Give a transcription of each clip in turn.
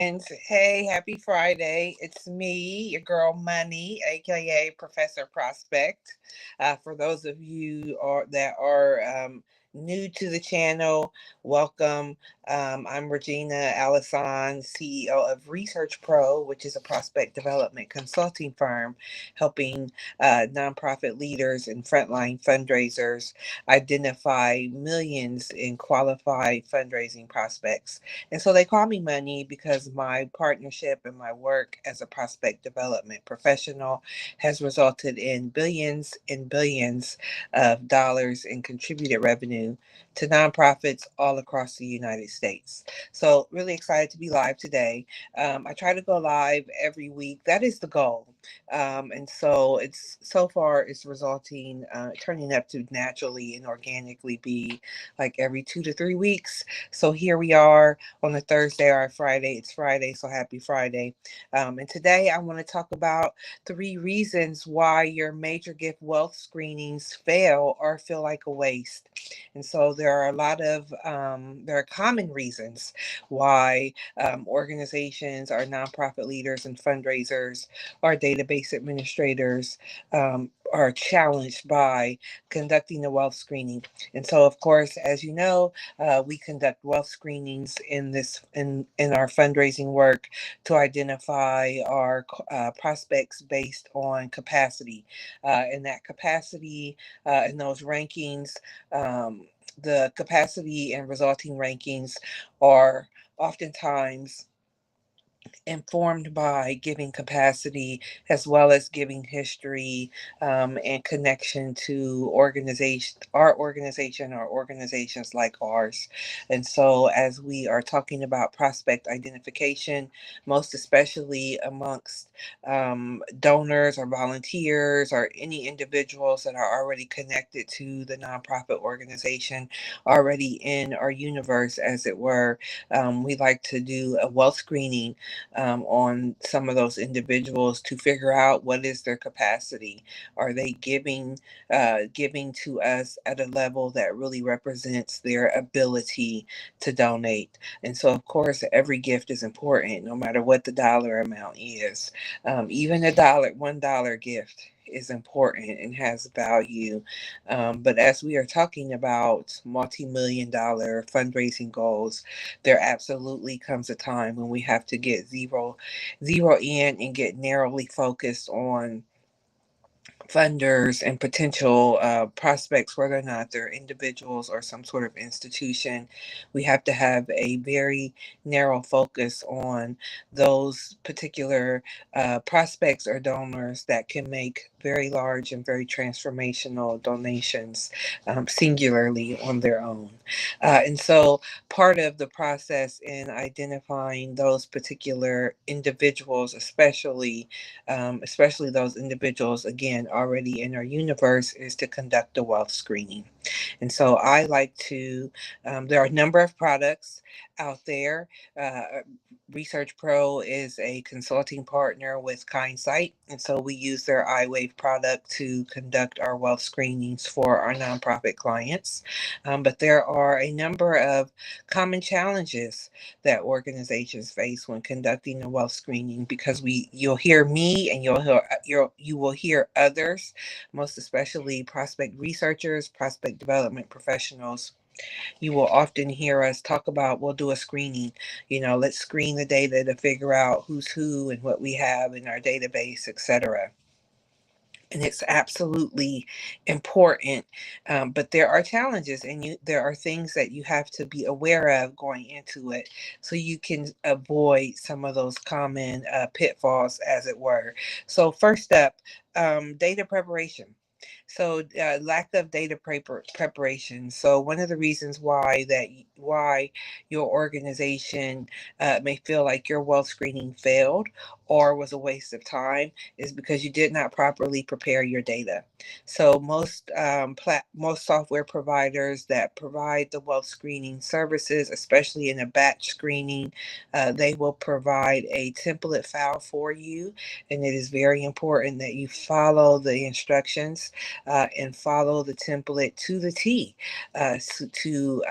And hey, happy Friday. It's me, your girl Money, aka Professor Prospect. For those of you that are new to the channel, welcome. I'm Regina Allison, CEO of Research Pro, which is a prospect development consulting firm helping nonprofit leaders and frontline fundraisers identify millions in qualified fundraising prospects. And so they call me Money because my partnership and my work as a prospect development professional has resulted in billions and billions of dollars in contributed revenue to nonprofits all across the United States. So, really excited to be live today. I try to go live every week. That is the goal. And so it's so far it's resulting, turning up to naturally and organically be like every 2 to 3 weeks. So here we are on a Thursday or a Friday. It's Friday, so happy Friday. And today I want to talk about 3 reasons why your major gift wealth screenings fail or feel like a waste. And so there are common reasons why organizations or nonprofit leaders and fundraisers or database administrators are challenged by conducting the wealth screening. And so, of course, as you know, we conduct wealth screenings in our fundraising work to identify our prospects based on capacity, and that capacity in those rankings. The capacity and resulting rankings are oftentimes informed by giving capacity as well as giving history, and connection to organization or organizations like ours. And so as we are talking about prospect identification, most especially amongst donors or volunteers or any individuals that are already connected to the nonprofit organization, already in our universe as it were, we like to do a wealth screening on some of those individuals to figure out what is their capacity. Are they giving to us at a level that really represents their ability to donate? And so, of course, every gift is important, no matter what the dollar amount is. Even $1 gift is important and has value. But as we are talking about multi-million dollar fundraising goals, there absolutely comes a time when we have to get zero in and get narrowly focused on funders and potential prospects, whether or not they're individuals or some sort of institution. We have to have a very narrow focus on those particular prospects or donors that can make very large and very transformational donations, singularly on their own. And so part of the process in identifying those particular individuals, especially those individuals, again, already in our universe, is to conduct a wealth screening. And so I like to, there are a number of products out there. Research Pro is a consulting partner with Kindsight. And so we use their iWave product to conduct our wealth screenings for our nonprofit clients. But there are a number of common challenges that organizations face when conducting a wealth screening, because you'll hear me and you will hear others, most especially prospect researchers, prospect development professionals. You will often hear us talk about, we'll do a screening, let's screen the data to figure out who's who and what we have in our database, etc. And it's absolutely important. But there are challenges, and there are things that you have to be aware of going into it so you can avoid some of those common pitfalls, as it were. So, first up, data preparation. So, lack of data preparation. So, one of the reasons why your organization may feel like your wealth screening failed or was a waste of time is because you did not properly prepare your data. So most software providers that provide the wealth screening services, especially in a batch screening, they will provide a template file for you, and it is very important that you follow the instructions and follow the template to the T, to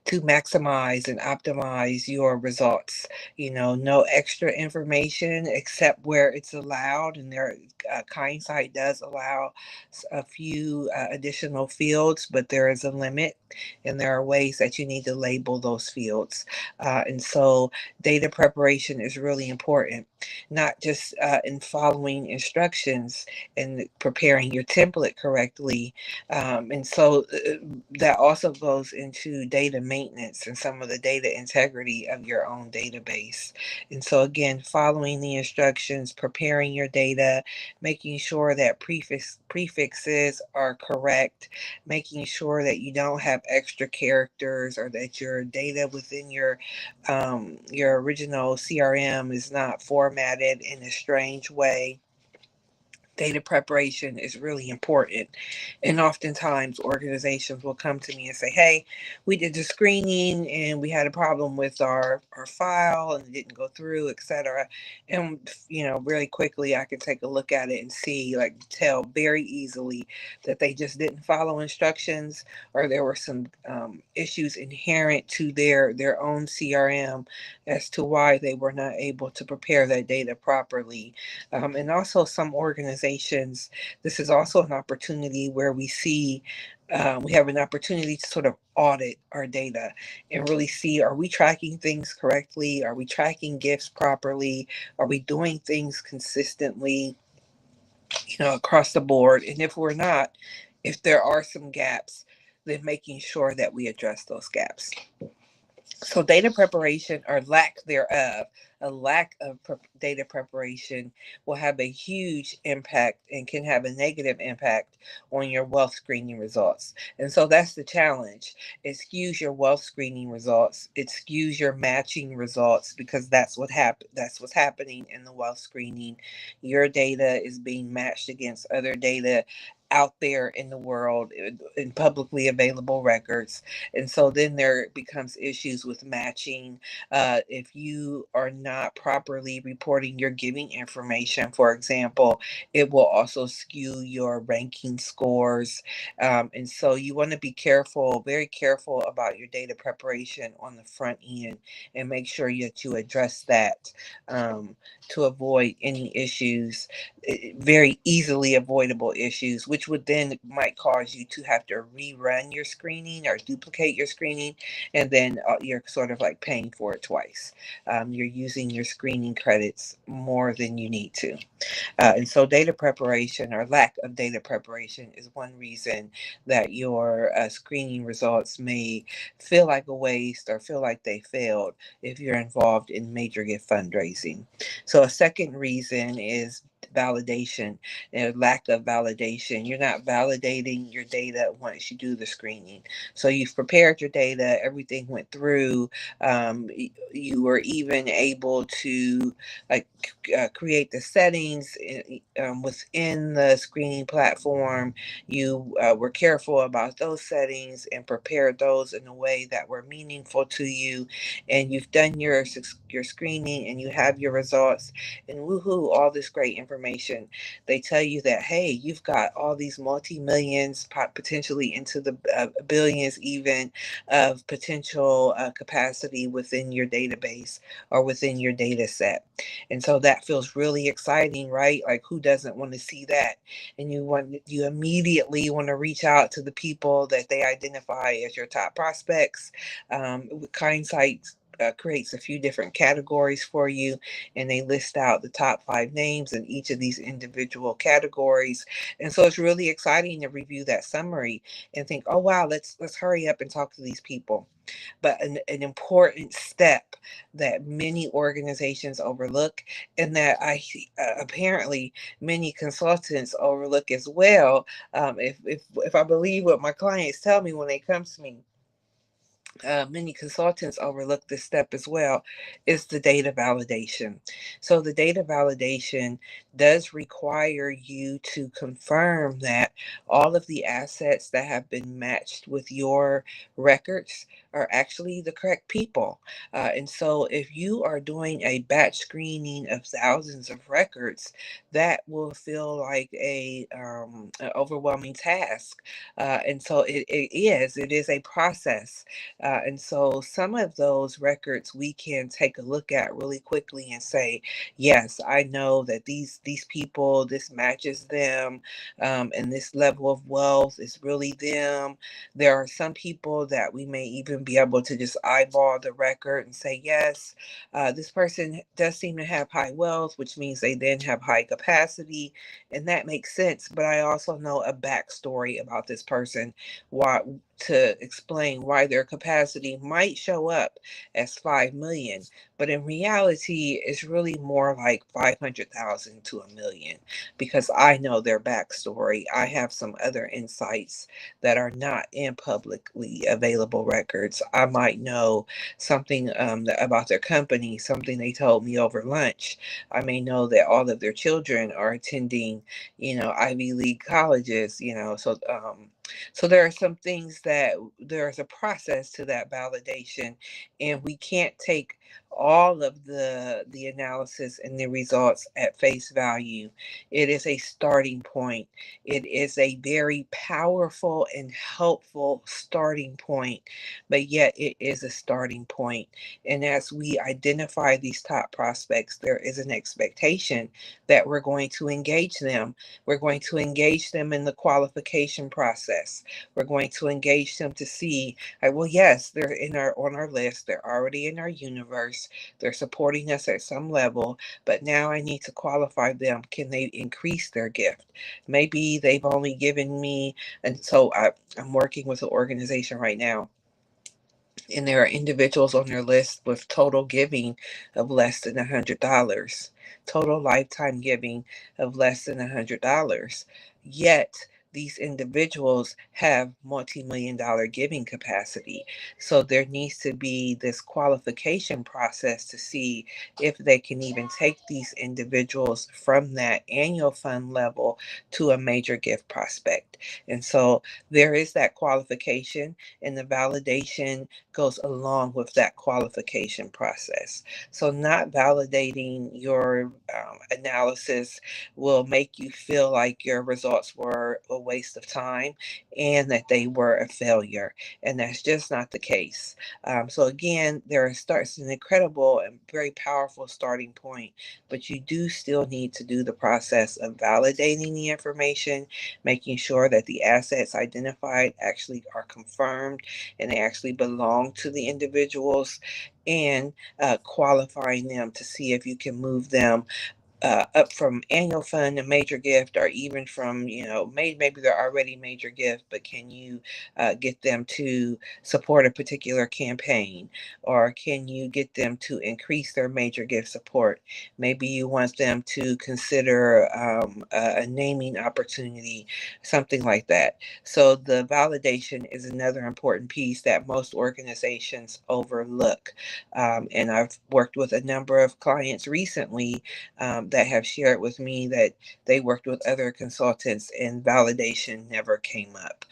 to maximize and optimize your results. No extra information except where it's allowed, and Kindsight does allow a few additional fields, but there is a limit, and there are ways that you need to label those fields. And so data preparation is really important, not just in following instructions and preparing your template correctly. And so that also goes into data maintenance and some of the data integrity of your own database. And so, again, following the instructions, preparing your data, making sure that prefixes are correct, making sure that you don't have extra characters, or that your data within your original CRM is not formatted in a strange way. Data preparation is really important. And oftentimes organizations will come to me and say, hey, we did the screening and we had a problem with our file and it didn't go through, etc. And, really quickly I can take a look at it and see, like, tell very easily that they just didn't follow instructions, or there were some issues inherent to their own CRM as to why they were not able to prepare that data properly. And also, some organizations, this is also an opportunity where we have an opportunity to sort of audit our data and really see, are we tracking things correctly? Are we tracking gifts properly? Are we doing things consistently, across the board? And if we're not, if there are some gaps, then making sure that we address those gaps. So data preparation, or lack thereof, a lack of data preparation will have a huge impact and can have a negative impact on your wealth screening results. And so that's the challenge. It skews your wealth screening results. It skews your matching results, because that's what's happening in the wealth screening. Your data is being matched against other data out there in the world, in publicly available records. And so then there becomes issues with matching. If you are not properly reporting your giving information, for example, it will also skew your ranking scores. And so you want to be careful, very careful about your data preparation on the front end, and make sure that you address that, to avoid any issues, very easily avoidable issues, which would then might cause you to have to rerun your screening or duplicate your screening, and then you're sort of like paying for it twice. You're using your screening credits more than you need to. And so data preparation, or lack of data preparation, is one reason that your screening results may feel like a waste or feel like they failed if you're involved in major gift fundraising. So a second reason is validation, lack of validation. You're not validating your data once you do the screening. So you've prepared your data, everything went through. You were even able to, like, create the settings within the screening platform. You were careful about those settings and prepared those in a way that were meaningful to you, and you've done your screening and you have your results, and woohoo, all this great information. They tell you that, hey, you've got all these multi-millions, potentially into the billions even, of potential capacity within your database or within your data set. And so that feels really exciting, right? Like, who doesn't want to see that? And you immediately want to reach out to the people that they identify as your top prospects. With Kindsight, creates a few different categories for you, and they list out the top 5 names in each of these individual categories. And so it's really exciting to review that summary and think, oh wow, let's hurry up and talk to these people. But an important step that many organizations overlook, and that I apparently many consultants overlook as well. If I believe what my clients tell me when they come to me, many consultants overlook this step as well, is the data validation. So the data validation does require you to confirm that all of the assets that have been matched with your records are actually the correct people. And so if you are doing a batch screening of thousands of records, that will feel like an overwhelming task. And so it is a process. And so some of those records we can take a look at really quickly and say, yes, I know that these people, this matches them, and this level of wealth is really them. There are some people that we may even be able to just eyeball the record and say, yes, this person does seem to have high wealth, which means they then have high capacity, and that makes sense. But I also know a backstory about this person, why, to explain why their capacity might show up as 5 million, but in reality, it's really more like 500,000 to a million, because I know their backstory. I have some other insights that are not in publicly available records. I might know something about their company, something they told me over lunch. I may know that all of their children are attending, Ivy League colleges, so there are some things that there's a process to that validation, and we can't take all of the analysis and the results at face value. It is a starting point. It is a very powerful and helpful starting point, but yet it is a starting point. And as we identify these top prospects, there is an expectation that we're going to engage them. We're going to engage them in the qualification process. We're going to engage them to see, like, well, yes, they're in our on our list. They're already in our universe. They're supporting us at some level, but now I need to qualify them. Can they increase their gift? Maybe they've only given me, and so I'm working with an organization right now, and there are individuals on their list with total giving of less than $100, total lifetime giving of less than $100. Yet these individuals have multi-million dollar giving capacity. So there needs to be this qualification process to see if they can even take these individuals from that annual fund level to a major gift prospect. And so there is that qualification, and the validation goes along with that qualification process. So, not validating your analysis will make you feel like your results were a waste of time and that they were a failure. And that's just not the case. So, again, there starts an incredible and very powerful starting point, but you do still need to do the process of validating the information, making sure that the assets identified actually are confirmed and they actually belong to the individuals, and qualifying them to see if you can move them up from annual fund to major gift, or even from, maybe they're already major gift, but can you get them to support a particular campaign, or can you get them to increase their major gift support? Maybe you want them to consider a naming opportunity, something like that. So the validation is another important piece that most organizations overlook. And I've worked with a number of clients recently that have shared with me that they worked with other consultants and validation never came up.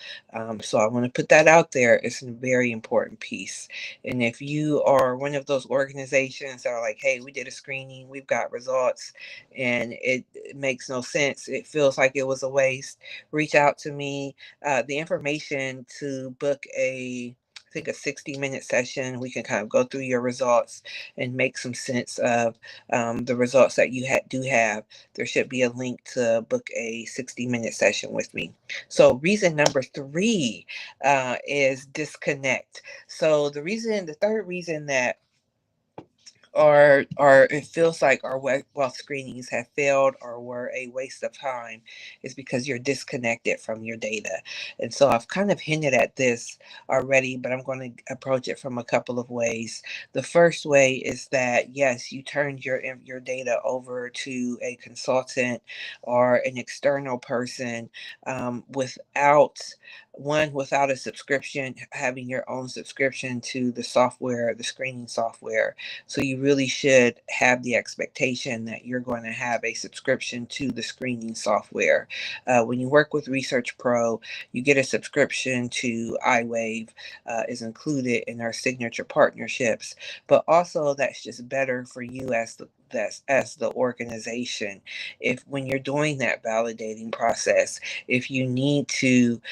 So I want to put that out there. It's a very important piece. And if you are one of those organizations that are like, hey, we did a screening, we've got results, and it makes no sense, it feels like it was a waste, reach out to me. The information to book I think a 60-minute session, we can kind of go through your results and make some sense of the results that you do have. There should be a link to book a 60-minute session with me. So reason number three is disconnect. So the third reason that or it feels like our wealth screenings have failed or were a waste of time is because you're disconnected from your data. And so I've kind of hinted at this already, but I'm going to approach it from a couple of ways. The first way is that yes, you turned your data over to a consultant or an external person, without a subscription, having your own subscription to the software, the screening software. So you really should have the expectation that you're going to have a subscription to the screening software. When you work with Research Pro, you get a subscription to iWave, is included in our signature partnerships. But also, that's just better for you as the organization. If when you're doing that validating process, if you need to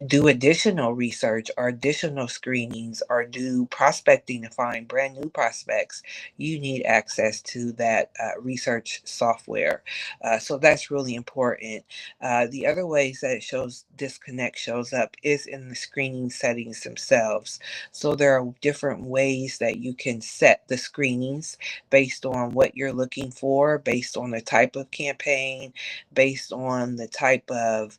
do additional research or additional screenings or do prospecting to find brand new prospects, you need access to that research software. So that's really important. The other ways that it shows disconnect shows up is in the screening settings themselves. So there are different ways that you can set the screenings based on what you're looking for, based on the type of campaign, based on the type of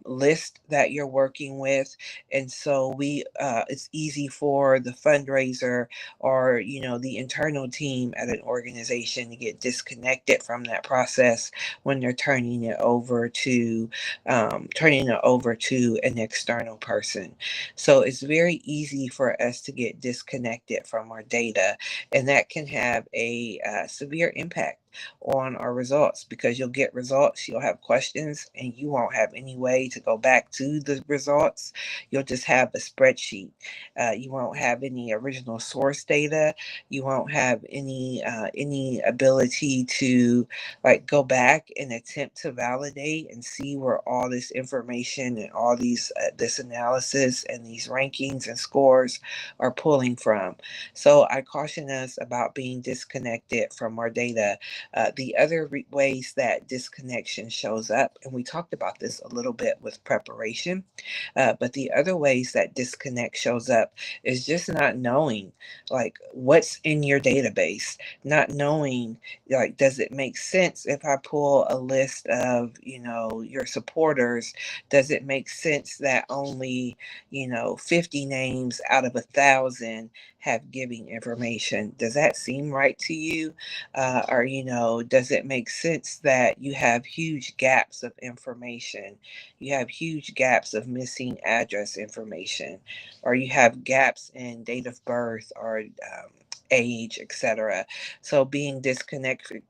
list that you're working with. And so it's easy for the fundraiser or the internal team at an organization to get disconnected from that process when they're turning it over to an external person. So it's very easy for us to get disconnected from our data, and that can have a severe impact on our results, because you'll get results, you'll have questions, and you won't have any way to go back to the results. You'll just have a spreadsheet. You won't have any original source data. You won't have any ability to like go back and attempt to validate and see where all this information and all these this analysis and these rankings and scores are pulling from. So I caution us about being disconnected from our data. The other ways that disconnection shows up, and we talked about this a little bit with preparation, but the other ways that disconnect shows up is just not knowing like what's in your database, not knowing like does it make sense if I pull a list of your supporters? Does it make sense that only 50 names out of 1,000 have giving information? Does that seem right to you? Or does it make sense that you have huge gaps of information? You have huge gaps of missing address information, or you have gaps in date of birth or age, etc. So being disconnected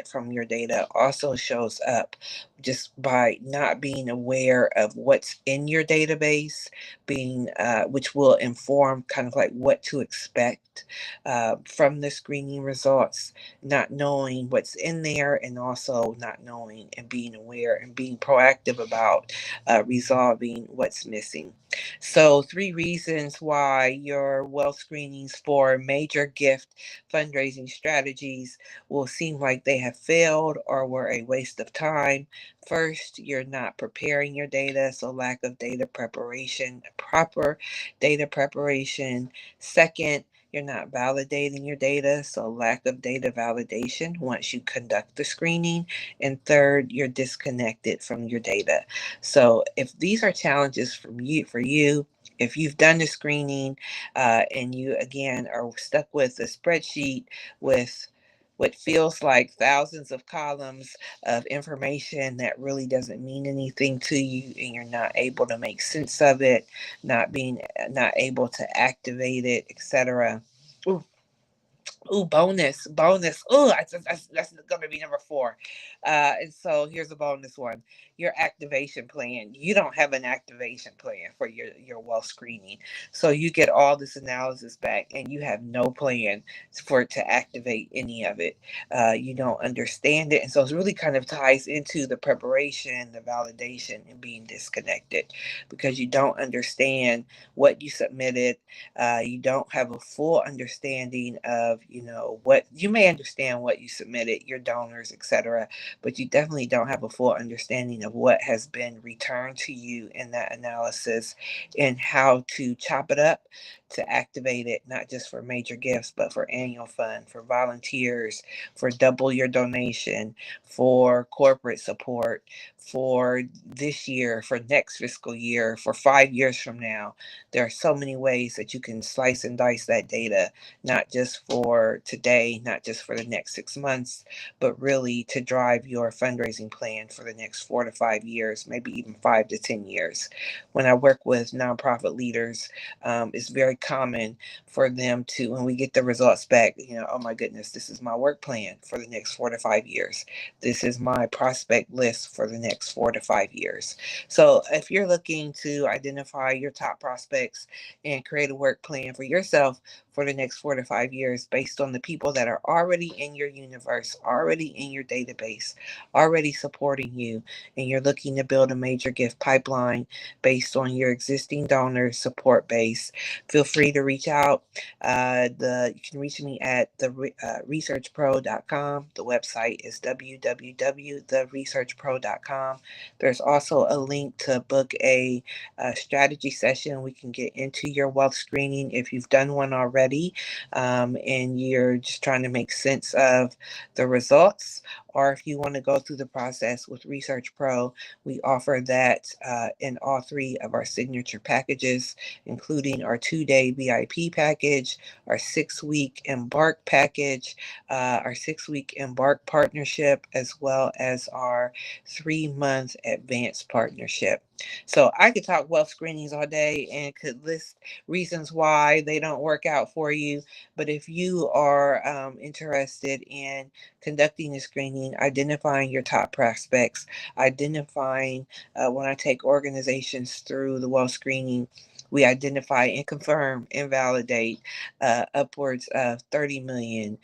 from your data also shows up just by not being aware of what's in your database, being which will inform kind of like what to expect from the screening results, not knowing what's in there, and also not knowing and being aware and being proactive about resolving what's missing. So, three reasons why your wealth screenings for major gift fundraising strategies will seem like they have failed or were a waste of time. First, you're not preparing your data, so lack of data preparation, proper data preparation. Second, you're not validating your data, so lack of data validation once you conduct the screening. And third, you're disconnected from your data. So if these are challenges for you, if you've done the screening and you again are stuck with a spreadsheet with what feels like thousands of columns of information that really doesn't mean anything to you, and you're not able to make sense of it, not able to activate it, etc. Ooh, bonus. Ooh, that's going to be number four. And so here's a bonus one: your activation plan. You don't have an activation plan for your wealth screening, so you get all this analysis back, and you have no plan for it to activate any of it. You don't understand it, and so it really kind of ties into the preparation, the validation, and being disconnected because you don't understand what you submitted. You don't have a full understanding of what you may understand, what you submitted, your donors, etc., but you definitely don't have a full understanding of what has been returned to you in that analysis and how to chop it up to activate it, not just for major gifts but for annual fund, for volunteers, for double your donation, for corporate support, for this year, for next fiscal year, for 5 years from now. There are so many ways that you can slice and dice that data, not just for today, not just for the next 6 months, but really to drive your fundraising plan for the next 4 to 5 years, maybe even 5 to 10 years. When I work with nonprofit leaders, it's very common for them to, when we get the results back, oh my goodness, this is my work plan for the next 4 to 5 years. This is my prospect list for the next 4 to 5 years. So if you're looking to identify your top prospects and create a work plan for yourself for the next 4 to 5 years based based on the people that are already in your universe, already in your database, already supporting you, and you're looking to build a major gift pipeline based on your existing donor support base, feel free to reach out. You can reach me at researchpro.com. The website is www.theresearchpro.com. There's also a link to book a strategy session. We can get into your wealth screening if you've done one already, and you're just trying to make sense of the results. Or if you want to go through the process with Research Pro, we offer that in all three of our signature packages, including our 2-day VIP package, our 6-week Embark package, our 6-week Embark partnership, as well as our 3-month advanced partnership. So I could talk wealth screenings all day and could list reasons why they don't work out for you. But if you are interested in conducting a screening, identifying your top prospects, identifying when I take organizations through the wealth screening, we identify and confirm and validate upwards of 30 million,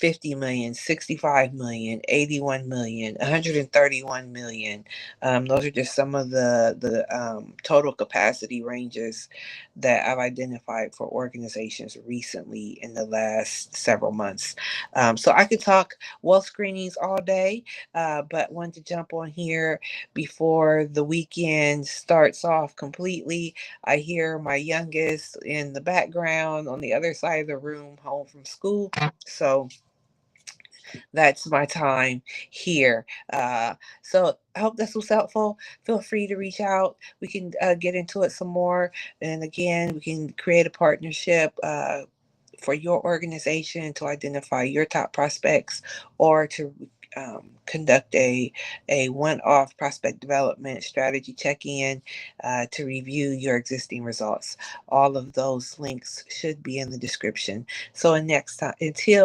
50 million, 65 million, 81 million, 131 million. Those are just some of the total capacity ranges that I've identified for organizations recently in the last several months. So I could talk wealth screenings all day, but wanted to jump on here before the weekend starts off completely. I hear my youngest in the background on the other side of the room, home from school. So that's my time here. So I hope this was helpful. Feel free to reach out. We can get into it some more. And again, we can create a partnership. For your organization to identify your top prospects or to conduct a one-off prospect development strategy check-in to review your existing results. All of those links should be in the description. So next time, until